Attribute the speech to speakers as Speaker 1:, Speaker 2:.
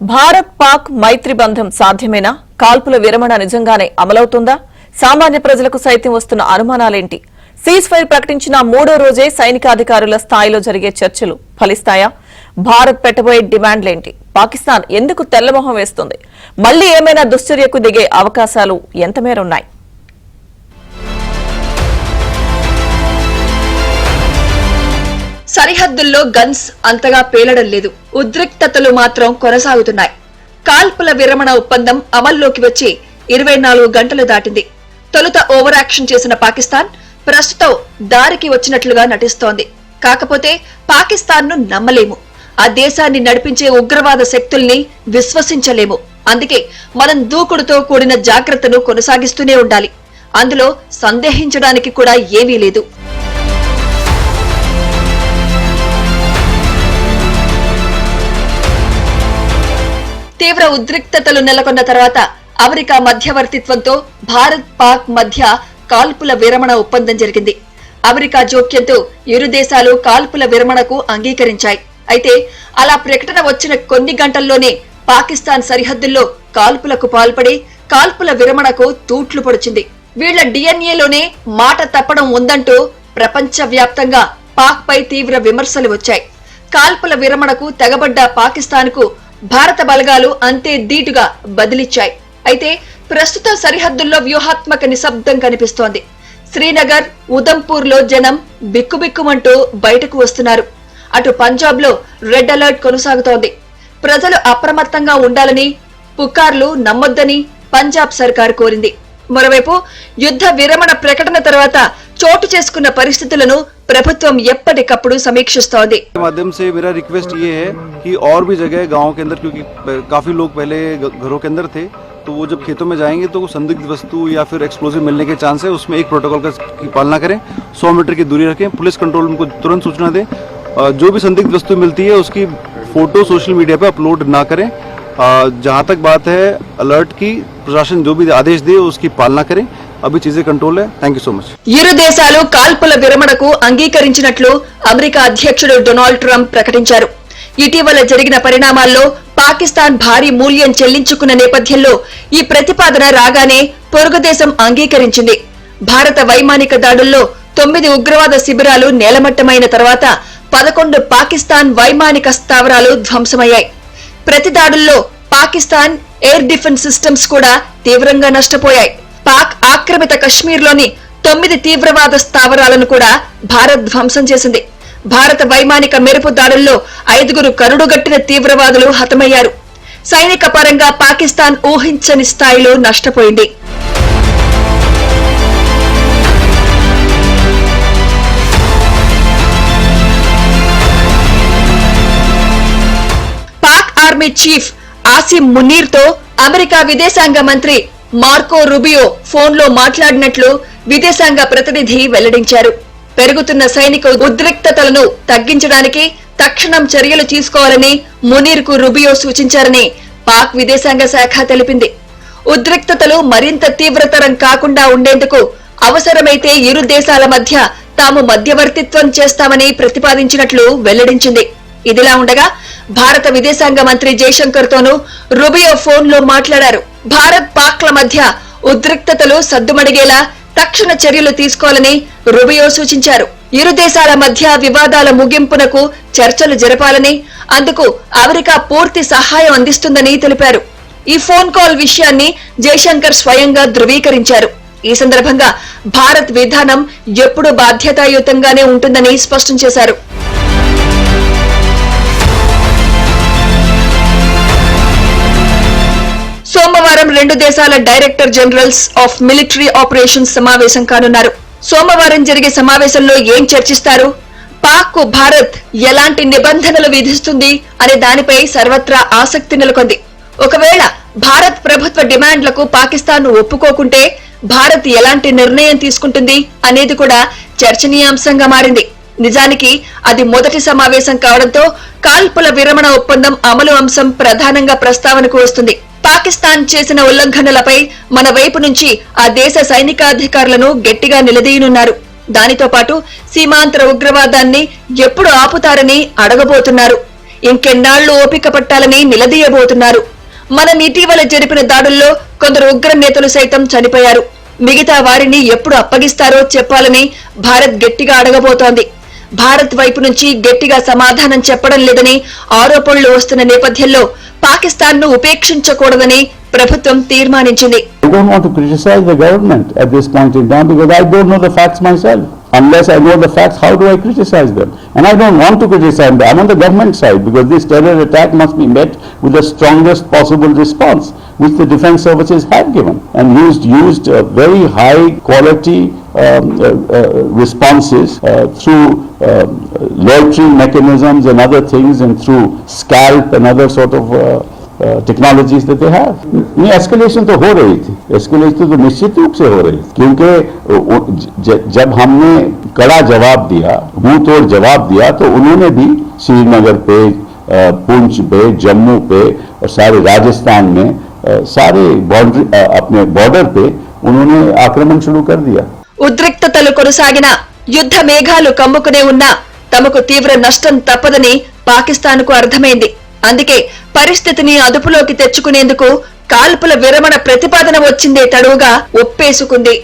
Speaker 1: భారత్ పాక్ మైత్రి బంధం సాధ్యమేనా? కాల్పుల విరమణ నిజంగానే అమలవుతుందా? సామాన్య ప్రజలకు సైతం వస్తున్న అనుమానాలేంటి? సీజ్ ఫైర్ ప్రకటించిన మూడో రోజే సైనికాధికారుల స్థాయిలో జరిగే చర్చలు ఫలిస్తాయా? భారత్ పెట్టబోయే డిమాండ్లేంటి? పాకిస్తాన్ ఎందుకు తెల్లమొహం వేస్తుంది? మళ్లీ ఏమైనా దుశ్చర్యకు దిగే అవకాశాలు ఎంతమేరున్నాయి?
Speaker 2: సరిహద్దుల్లో గన్స్ అంతగా పేలడం లేదు. ఉద్రిక్తతలు మాత్రం కొనసాగుతున్నాయి. కాల్పుల విరమణ ఒప్పందం అమల్లోకి వచ్చి 24 గంటలు దాటింది. తొలుత ఓవర్ యాక్షన్ చేసిన పాకిస్తాన్ ప్రస్తుతం దారికి వచ్చినట్లుగా నటిస్తోంది. కాకపోతే పాకిస్తాన్ను నమ్మలేము. ఆ దేశాన్ని నడిపించే ఉగ్రవాద శక్తుల్ని విశ్వసించలేము. అందుకే మనం దూకుడుతో కూడిన జాగ్రత్తను కొనసాగిస్తూనే ఉండాలి. అందులో సందేహించడానికి కూడా ఏమీ లేదు. తీవ్ర ఉద్రిక్తతలు నెలకొన్న తర్వాత అమెరికా మధ్యవర్తిత్వంతో భారత్ పాక్ మధ్య కాల్పుల విరమణ ఒప్పందం జరిగింది. అమెరికా జోక్యంతో ఇరు దేశాలు కాల్పుల విరమణకు అంగీకరించాయి. అయితే అలా ప్రకటన వచ్చిన కొన్ని గంటల్లోనే పాకిస్తాన్ సరిహద్దుల్లో కాల్పులకు పాల్పడి కాల్పుల విరమణకు తూట్లు పొడిచింది. వీళ్ల డిఎన్ఏలోనే మాట తప్పడం ఉందంటూ ప్రపంచవ్యాప్తంగా పాక్ పై తీవ్ర విమర్శలు వచ్చాయి. కాల్పుల విరమణకు తెగబడ్డ పాకిస్తాన్ కు భారత బలగాలు అంతే ధీటుగా బదిలిచ్చాయి. అయితే ప్రస్తుత సరిహద్దుల్లో వ్యూహాత్మక నిశ్శబ్దం కనిపిస్తోంది. శ్రీనగర్, ఉదంపూర్ లో జనం బిక్కుబిక్కుమంటూ బయటకు వస్తున్నారు. అటు పంజాబ్ లో రెడ్ అలర్ట్ కొనసాగుతోంది. ప్రజలు అప్రమత్తంగా ఉండాలని, పుకార్లు నమ్మొద్దని పంజాబ్ సర్కార్ కోరింది. మరోవైపు యుద్ధ విరమణ ప్రకటన తర్వాత చోటు చేసుకున్న పరిస్థితులను ప్రభుత్వం ఎప్పటికప్పుడు సమీక్షిస్తోంది.
Speaker 3: माध्यम से मेरा रिक्वेस्ट ये है कि और भी जगह गांव के अंदर, क्योंकि काफी लोग पहले घरों के अंदर थे, तो वो जब खेतों में जाएंगे तो संदिग्ध वस्तु या फिर एक्सप्लोजिव मिलने के चांस है. उसमें एक प्रोटोकॉल की पालना करें, 100 मीटर की दूरी रखें, पुलिस कंट्रोल उनको तुरंत सूचना दें. जो भी संदिग्ध वस्तु मिलती है उसकी फोटो सोशल मीडिया पे अपलोड ना करें. जहां तक बात है अलर्ट की, प्रशासन जो भी आदेश दे उसकी पालना करें. अभी चीजें कंट्रोल है. Thank you so much.
Speaker 2: ఇరు దేశాలు కాల్పుల విరమణకు అంగీకరించినట్లు అమెరికా అధ్యక్షుడు డొనాల్డ్ ట్రంప్ ప్రకటించారు. ఇటీవల జరిగిన పరిణామాల్లో పాకిస్తాన్ భారీ మూల్యం చెల్లించుకున్న నేపథ్యంలో ఈ ప్రతిపాదన రాగానే పొరుగుదేశం అంగీకరించింది. భారత వైమానిక దాడుల్లో 9 ఉగ్రవాద శిబిరాలు నేలమట్టమైన తర్వాత 11 పాకిస్తాన్ వైమానిక స్థావరాలు ధ్వంసమయ్యాయి. ప్రతి దాడుల్లో పాకిస్తాన్ ఎయిర్ డిఫెన్స్ సిస్టమ్స్ కూడా తీవ్రంగా నష్టపోయాయి. పాక్ ఆక్రమిత కశ్మీర్లోని 9 తీవ్రవాద స్థావరాలను కూడా భారత్ ధ్వంసం చేసింది. భారత వైమానిక మెరుపు దాడుల్లో 5 కరుడుగట్టిన తీవ్రవాదులు హతమయ్యారు. సైనిక పరంగా పాకిస్తాన్ ఊహించని స్థాయిలో నష్టపోయింది. పాక్ ఆర్మీ చీఫ్ ఆసిమ్ మునీర్ తో అమెరికా విదేశాంగ మంత్రి మార్కో రూబియో ఫోన్లో మాట్లాడినట్లు విదేశాంగ ప్రతినిధి వెల్లడించారు. పెరుగుతున్న సైనిక ఉద్రిక్తతలను తగ్గించడానికి తక్షణం చర్యలు తీసుకోవాలని మునీర్ కు రూబియో సూచించారని పాక్ విదేశాంగ శాఖ తెలిపింది. ఉద్రిక్తతలు మరింత తీవ్రతరం కాకుండా ఉండేందుకు అవసరమైతే ఇరు దేశాల మధ్య తాము మధ్యవర్తిత్వం చేస్తామని ప్రతిపాదించినట్లు వెల్లడించింది. ఇదిలా ఉండగా భారత విదేశాంగ మంత్రి జైశంకర్ తోనూ రూబియో ఫోన్లో మాట్లాడారు. భారత్ పాక్ల మధ్య ఉద్రిక్తతలు సద్దుమడిగేలా తక్షణ చర్యలు తీసుకోవాలని రూబియో సూచించారు. ఇరు దేశాల మధ్య వివాదాల ముగింపునకు చర్చలు జరపాలని, అందుకు అమెరికా పూర్తి సహాయం అందిస్తుందని తెలిపారు. ఈ ఫోన్ కాల్ విషయాన్ని జైశంకర్ స్వయంగా ధృవీకరించారు. ఈ సందర్భంగా భారత్ విధానం ఎప్పుడూ బాధ్యతాయుతంగానే ఉంటుందని స్పష్టం చేశారు. సోమవారం 2 దేశాల director generals of military operations సమావేశం కానున్నారు. సోమవారం జరిగే సమావేశంలో ఏం చర్చిస్తారు? పాక్ కు భారత్ ఎలాంటి నిబంధనలు విధిస్తుంది అనే దానిపై సర్వత్రా ఆసక్తి నెలకొంది. ఒకవేళ భారత్ ప్రభుత్వ డిమాండ్లకు పాకిస్తాన్ ఒప్పుకోకుంటే భారత్ ఎలాంటి నిర్ణయం తీసుకుంటుంది అనేది కూడా చర్చనీయాంశంగా మారింది. నిజానికి అది మొదటి సమావేశం కావడంతో కాల్పుల విరమణ ఒప్పందం అమలు అంశం ప్రధానంగా ప్రస్తావనకు వస్తుంది. పాకిస్తాన్ చేసిన ఉల్లంఘనలపై మన వైపు నుంచి ఆ దేశ సైనికాధికారులను గట్టిగా నిలదీయనున్నారు. దానితో పాటు సీమాంతర ఉగ్రవాదాన్ని ఎప్పుడు ఆపుతారని అడగబోతున్నారు. ఇంకెన్నాళ్లు ఓపిక పట్టాలని నిలదీయబోతున్నారు. మనం ఇటీవల జరిపిన దాడుల్లో కొందరు ఉగ్ర నేతలు సైతం చనిపోయారు. మిగతా వారిని ఎప్పుడు అప్పగిస్తారో చెప్పాలని భారత్ గట్టిగా అడగబోతోంది. భారత్ వైపు నుంచి గట్టిగా సమాధానం చెప్పడం లేదని ఆరోపణలు వస్తున్న నేపథ్యంలో పాకిస్తాన్ ను ఉపేక్షించకూడదని ప్రభుత్వం తీర్మానించింది.
Speaker 4: I don't want to criticize the government at this point in time because I don't know the facts myself. Unless I know the facts, how do I criticize them? And I don't want to criticize them. I'm on the government side because this terror attack must be met with the strongest possible response, which the defense services have given and used very high quality responses through loitering mechanisms and other things, and through scalp and other sort of technologies that they have. ये escalation तो हो रही थी, escalation तो निश्चित रूप से हो रही थी, क्योंकि जब हमने कड़ा जवाब दिया, मुंह तोड़ जवाब दिया, तो उन्होंने भी श्रीनगर पे, पुंछ पे, जम्मू पे और सारे राजस्थान में सारे बाउंड्री अपने बॉर्डर पे उन्होंने आक्रमण शुरू कर दिया.
Speaker 2: ఉద్రిక్తతలు కొనసాగిన యుద్ధ మేఘాలు కమ్ముకునే ఉన్నా తమకు తీవ్ర నష్టం తప్పదని పాకిస్తాన్కు అర్థమైంది. అందుకే పరిస్థితిని అదుపులోకి తెచ్చుకునేందుకు కాల్పుల విరమణ ప్రతిపాదన వచ్చిందే తడువుగా ఒప్పేసుకుంది.